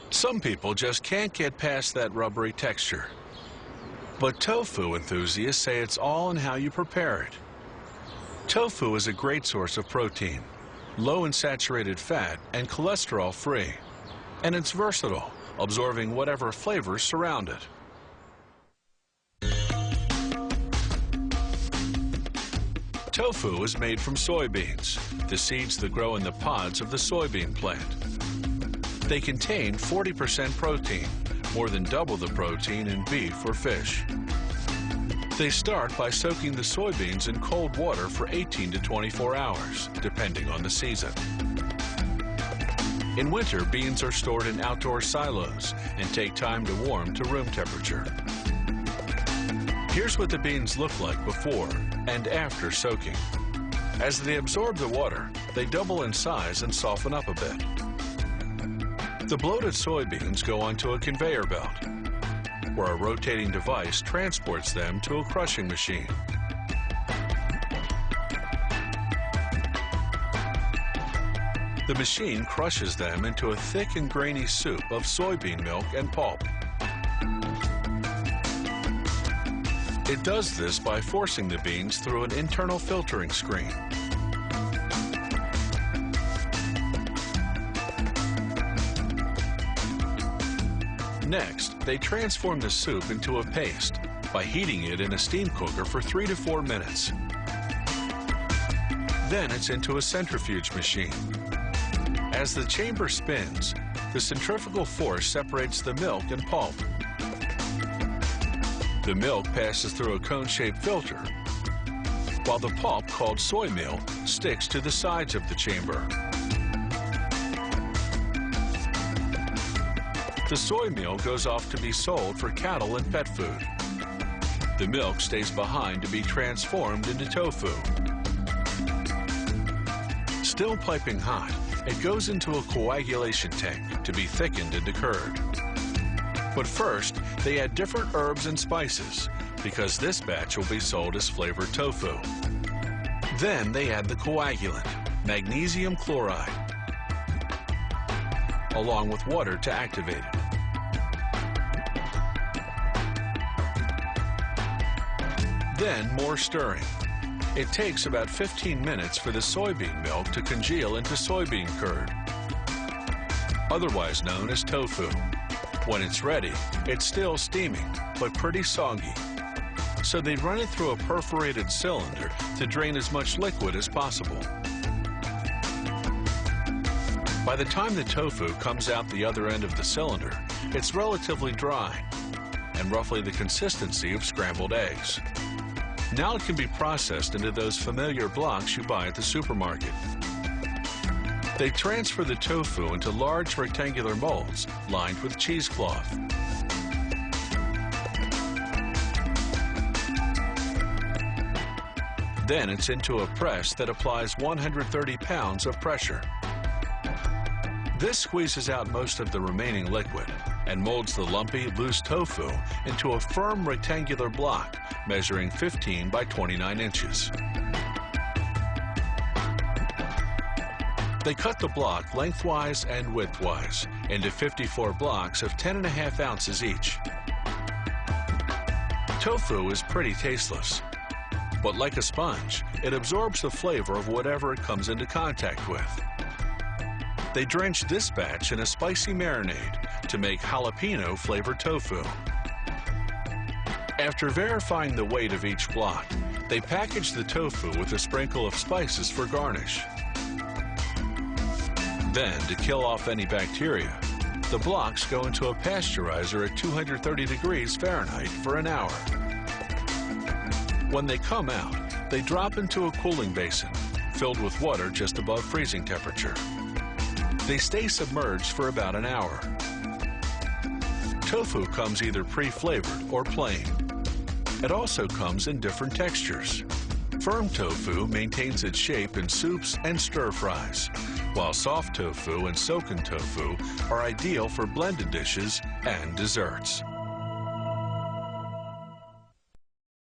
Some people just can't get past that rubbery texture. But tofu enthusiasts say it's all in how you prepare it. Tofu is a great source of protein, low in saturated fat and cholesterol-free, and it's versatile, absorbing whatever flavors surround it. Tofu is made from soybeans, the seeds that grow in the pods of the soybean plant. They contain 40% protein, more than double the protein in beef or fish. They start by soaking the soybeans in cold water for 18 to 24 hours, depending on the season. In winter, beans are stored in outdoor silos and take time to warm to room temperature. Here's what the beans look like before and after soaking. As they absorb the water, they double in size and soften up a bit. The bloated soybeans go onto a conveyor belt, where a rotating device transports them to a crushing machine. The machine crushes them into a thick and grainy soup of soybean milk and pulp. It does this by forcing the beans through an internal filtering screen. Next, they transform the soup into a paste by heating it in a steam cooker for 3 to 4 minutes. Then it's into a centrifuge machine. As the chamber spins, the centrifugal force separates the milk and pulp. The milk passes through a cone-shaped filter, while the pulp, called soy meal, sticks to the sides of the chamber. The soy meal goes off to be sold for cattle and pet food. The milk stays behind to be transformed into tofu. Still piping hot, it goes into a coagulation tank to be thickened into curd. But first, they add different herbs and spices because this batch will be sold as flavored tofu. Then they add the coagulant, magnesium chloride, along with water to activate it. Then more stirring. It takes about 15 minutes for the soybean milk to congeal into soybean curd, otherwise known as tofu. When it's ready, it's still steaming, but pretty soggy. So they run it through a perforated cylinder to drain as much liquid as possible. By the time the tofu comes out the other end of the cylinder, it's relatively dry and roughly the consistency of scrambled eggs. Now it can be processed into those familiar blocks you buy at the supermarket. They transfer the tofu into large rectangular molds lined with cheesecloth. Then it's into a press that applies 130 pounds of pressure. This squeezes out most of the remaining liquid and molds the lumpy, loose tofu into a firm rectangular block measuring 15 by 29 inches. They cut the block lengthwise and widthwise into 54 blocks of 10.5 ounces each. Tofu is pretty tasteless, but like a sponge, it absorbs the flavor of whatever it comes into contact with. They drench this batch in a spicy marinade to make jalapeno-flavored tofu. After verifying the weight of each block, they package the tofu with a sprinkle of spices for garnish. Then, to kill off any bacteria, the blocks go into a pasteurizer at 230 degrees Fahrenheit for an hour. When they come out, they drop into a cooling basin filled with water just above freezing temperature. They stay submerged for about an hour. Tofu comes either pre-flavored or plain. It also comes in different textures. Firm tofu maintains its shape in soups and stir-fries, while soft tofu and silken tofu are ideal for blended dishes and desserts.